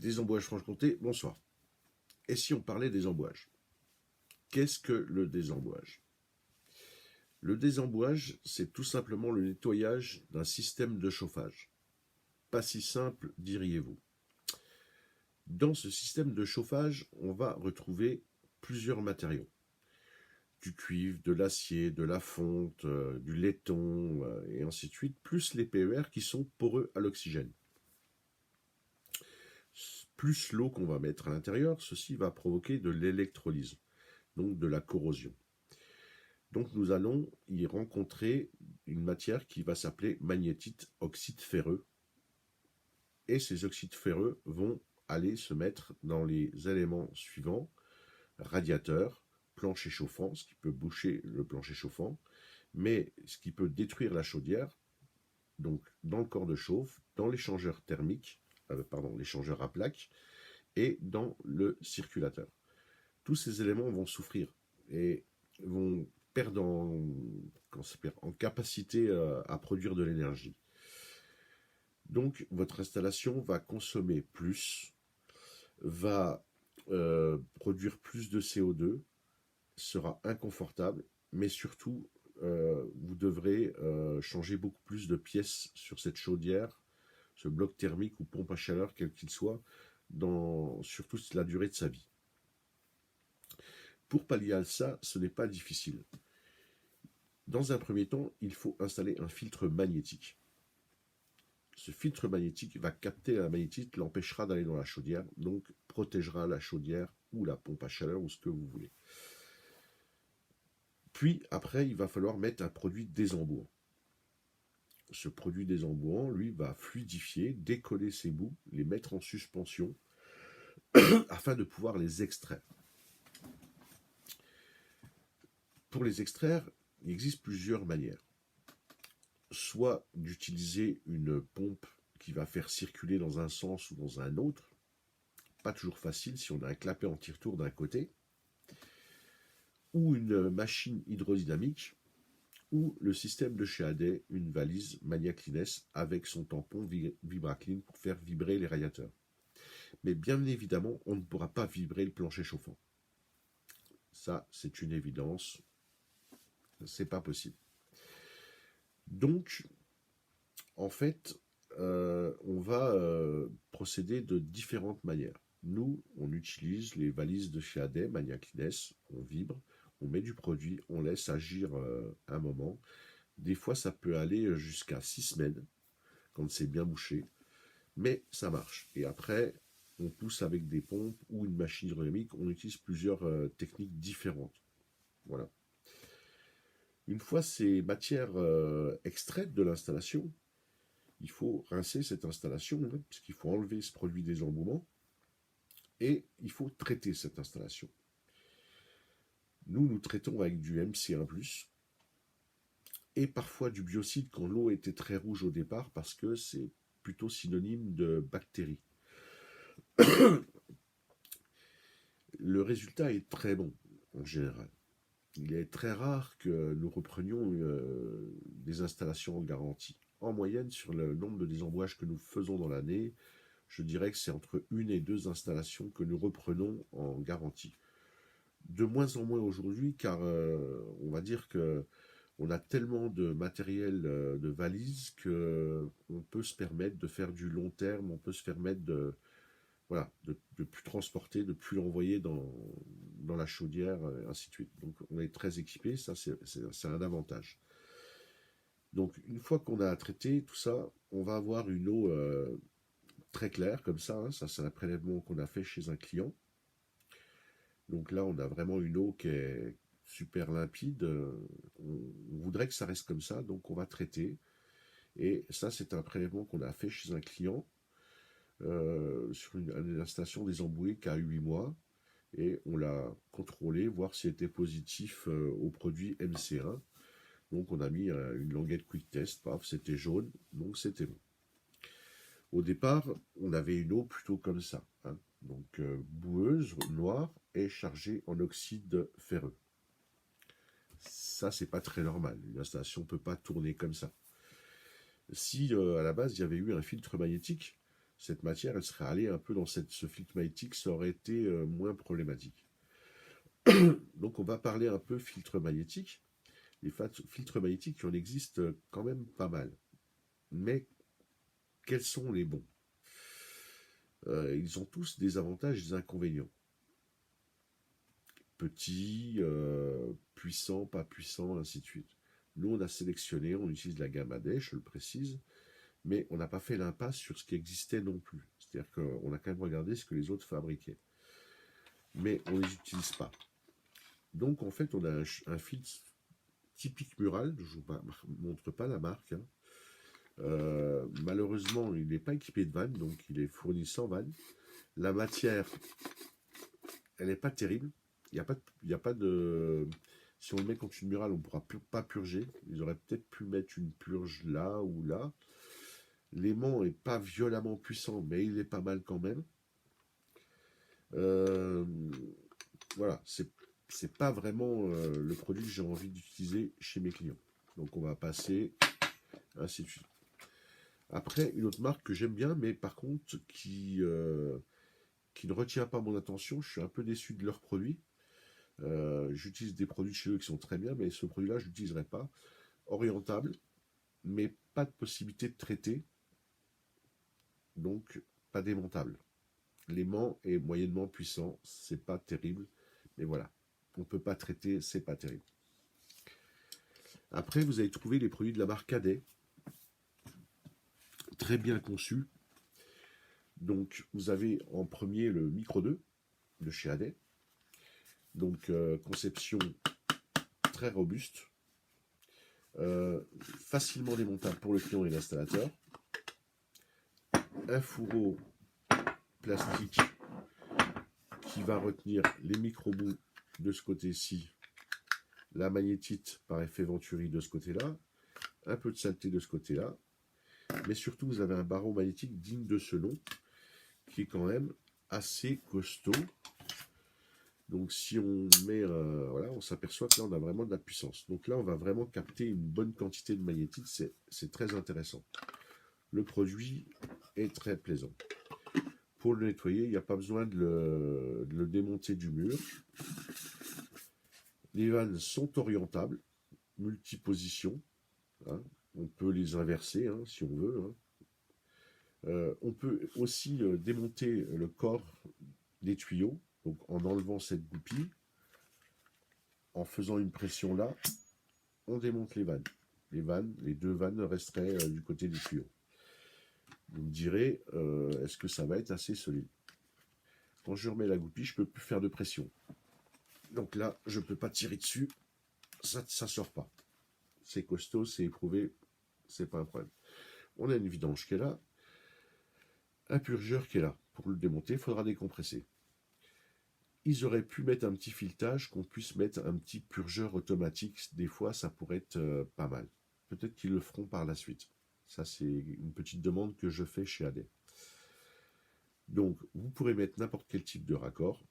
Des embouages-Franche-Comté, bonsoir. Et si on parlait des embouages? Qu'est-ce que le désembouage? Le désembouage, c'est tout simplement le nettoyage d'un système de chauffage. Pas si simple, diriez-vous. Dans ce système de chauffage, on va retrouver plusieurs matériaux. Du cuivre, de l'acier, de la fonte, du laiton, et ainsi de suite, plus les PER qui sont poreux à l'oxygène. Plus l'eau qu'on va mettre à l'intérieur, ceci va provoquer de l'électrolyse, donc de la corrosion. Donc nous allons y rencontrer une matière qui va s'appeler magnétite oxyde ferreux. Et ces oxydes ferreux vont aller se mettre dans les éléments suivants: radiateur, plancher chauffant, ce qui peut boucher le plancher chauffant, mais ce qui peut détruire la chaudière, donc dans le corps de chauffe, dans l'échangeur thermique, l'échangeur à plaques, et dans le circulateur. Tous ces éléments vont souffrir et vont perdre en capacité à produire de l'énergie. Donc votre installation va consommer plus, va produire plus de CO2, sera inconfortable, mais surtout vous devrez changer beaucoup plus de pièces sur cette chaudière, ce bloc thermique ou pompe à chaleur, quel qu'il soit, sur toute la durée de sa vie. Pour pallier à ça, ce n'est pas difficile. Dans un premier temps, il faut installer un filtre magnétique. Ce filtre magnétique va capter la magnétite, l'empêchera d'aller dans la chaudière, donc protégera la chaudière ou la pompe à chaleur ou ce que vous voulez. Puis après, il va falloir mettre un produit désembouant. Ce produit désembouant, lui, va fluidifier, décoller ces bouts, les mettre en suspension afin de pouvoir les extraire. Pour les extraire, il existe plusieurs manières. Soit d'utiliser une pompe qui va faire circuler dans un sens ou dans un autre, pas toujours facile si on a un clapet anti-retour d'un côté, ou une machine hydrodynamique, ou le système de chez AD, une valise Magnaclean avec son tampon Vibraclean pour faire vibrer les radiateurs. Mais bien évidemment, on ne pourra pas vibrer le plancher chauffant. Ça, c'est une évidence. C'est pas possible. Donc, en fait, on va procéder de différentes manières. Nous, on utilise les valises de chez AD, Magnaclean, on vibre, on met du produit, on laisse agir un moment. Des fois, ça peut aller jusqu'à 6 semaines, quand c'est bien bouché, mais ça marche. Et après, on pousse avec des pompes ou une machine hydrodynamique, on utilise plusieurs techniques différentes. Voilà. Une fois ces matières extraites de l'installation, il faut rincer cette installation, parce qu'il faut enlever ce produit désembouement, et il faut traiter cette installation. Nous traitons avec du MC1+, et parfois du biocide quand l'eau était très rouge au départ, parce que c'est plutôt synonyme de bactéries. Le résultat est très bon, en général. Il est très rare que nous reprenions des installations en garantie. En moyenne, sur le nombre de désembouages que nous faisons dans l'année, je dirais que c'est entre 1 et 2 installations que nous reprenons en garantie. De moins en moins aujourd'hui, car on va dire que on a tellement de matériel de valises qu'on peut se permettre de faire du long terme, on peut se permettre de plus transporter, de plus l'envoyer dans la chaudière, ainsi de suite. Donc on est très équipé, ça c'est un avantage. Donc une fois qu'on a traité tout ça, on va avoir une eau très claire comme ça, ça c'est un prélèvement qu'on a fait chez un client. Donc là on a vraiment une eau qui est super limpide, on voudrait que ça reste comme ça, donc on va traiter. Et ça c'est un prélèvement qu'on a fait chez un client, sur une installation désembouée qui a 8 mois, et on l'a contrôlé, voir s'il était positif au produit MC1. Donc on a mis une languette quick test, paf, c'était jaune, donc c'était bon. Au départ, on avait une eau plutôt comme ça, donc boueuse, noire et chargée en oxyde ferreux. Ça, c'est pas très normal. Une installation ne peut pas tourner comme ça. Si à la base il y avait eu un filtre magnétique, cette matière, elle serait allée un peu dans ce filtre magnétique, ça aurait été moins problématique. Donc on va parler un peu filtre magnétique. Les filtres magnétiques, il en existe quand même pas mal. Mais quels sont les bons? Ils ont tous des avantages et des inconvénients. Petits, puissants, pas puissants, ainsi de suite. Nous, on a sélectionné, on utilise la gamme AD, je le précise, mais on n'a pas fait l'impasse sur ce qui existait non plus. C'est-à-dire qu'on a quand même regardé ce que les autres fabriquaient. Mais on ne les utilise pas. Donc, en fait, on a un filtre typique mural, je ne vous montre pas la marque. Hein. Malheureusement, il n'est pas équipé de vanne, donc il est fourni sans vanne. La matière, elle n'est pas terrible. Il n'y a pas de... Si on le met contre une murale, on ne pourra pas purger. Ils auraient peut-être pu mettre une purge là ou là. L'aimant n'est pas violemment puissant, mais il est pas mal quand même. Voilà, c'est pas vraiment le produit que j'ai envie d'utiliser chez mes clients. Donc on va passer, ainsi de suite. Après, une autre marque que j'aime bien, mais par contre qui ne retient pas mon attention, je suis un peu déçu de leurs produits. J'utilise des produits chez eux qui sont très bien, mais ce produit-là, je ne l'utiliserai pas. Orientable, mais pas de possibilité de traiter, donc pas démontable. L'aimant est moyennement puissant, c'est pas terrible, mais voilà. On ne peut pas traiter, c'est pas terrible. Après, vous allez trouver les produits de la marque Cadet, très bien conçus. Donc, vous avez en premier le Micro 2 de chez Adet. Donc, conception très robuste, facilement démontable pour le client et l'installateur. Un fourreau plastique qui va retenir les micro-bouts de ce côté-ci, la magnétite par effet Venturi de ce côté-là, un peu de saleté de ce côté-là, mais surtout vous avez un barreau magnétique digne de ce nom, qui est quand même assez costaud. Donc si on met, voilà, on s'aperçoit que là on a vraiment de la puissance. Donc là on va vraiment capter une bonne quantité de magnétite, c'est très intéressant. Le produit est très plaisant. Pour le nettoyer, il n'y a pas besoin de le démonter du mur. Les vannes sont orientables, multipositions. Hein. On peut les inverser hein, si on veut. Hein. On peut aussi démonter le corps des tuyaux, donc en enlevant cette goupille, en faisant une pression là, on démonte les vannes. Les deux vannes resteraient du côté des tuyaux. Vous me direz, est-ce que ça va être assez solide? Quand je remets la goupille, je ne peux plus faire de pression. Donc là, je ne peux pas tirer dessus, ça ne sort pas. C'est costaud, c'est éprouvé, c'est pas un problème. On a une vidange qui est là, un purgeur qui est là. Pour le démonter, il faudra décompresser. Ils auraient pu mettre un petit filetage, qu'on puisse mettre un petit purgeur automatique. Des fois, ça pourrait être pas mal. Peut-être qu'ils le feront par la suite. Ça, c'est une petite demande que je fais chez AD. Donc, vous pourrez mettre n'importe quel type de raccord.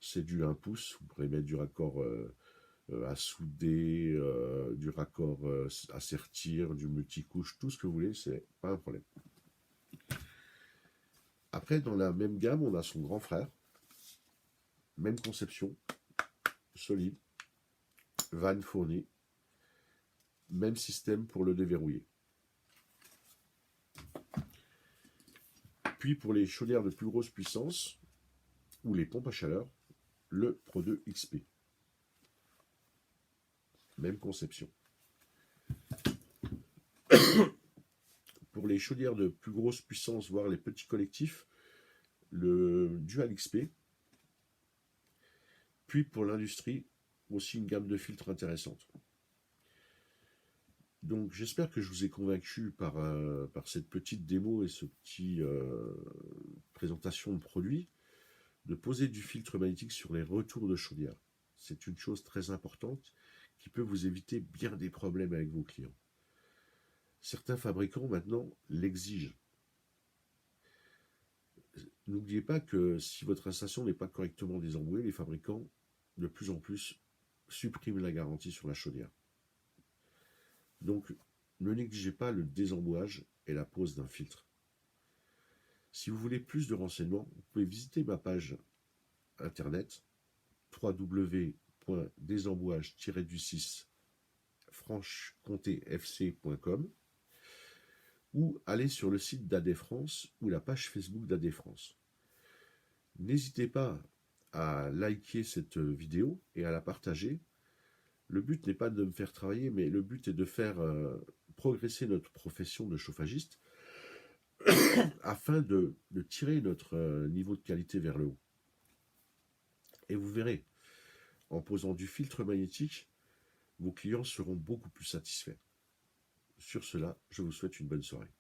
C'est du 1 pouce. Vous pourrez mettre du raccord à souder, du raccord à sertir, du multicouche, tout ce que vous voulez, c'est pas un problème. Après, dans la même gamme, on a son grand frère. Même conception, solide, vanne fournie, même système pour le déverrouiller. Puis pour les chaudières de plus grosse puissance, ou les pompes à chaleur, le Pro 2 XP. Même conception. Pour les chaudières de plus grosse puissance, voire les petits collectifs, le Dual XP. Puis pour l'industrie, aussi une gamme de filtres intéressante. Donc j'espère que je vous ai convaincu par cette petite démo et ce petit présentation de produit de poser du filtre magnétique sur les retours de chaudière. C'est une chose très importante qui peut vous éviter bien des problèmes avec vos clients. Certains fabricants maintenant l'exigent. N'oubliez pas que si votre installation n'est pas correctement désembouée, les fabricants de plus en plus suppriment la garantie sur la chaudière. Donc, ne négligez pas le désembouage et la pose d'un filtre. Si vous voulez plus de renseignements, vous pouvez visiter ma page internet www.desembouages-du6 franche-comté-fc.com ou aller sur le site d'AD France ou la page Facebook d'AD France. N'hésitez pas à liker cette vidéo et à la partager. Le but n'est pas de me faire travailler, mais le but est de faire progresser notre profession de chauffagiste afin de tirer notre niveau de qualité vers le haut. Et vous verrez, en posant du filtre magnétique, vos clients seront beaucoup plus satisfaits. Sur cela, je vous souhaite une bonne soirée.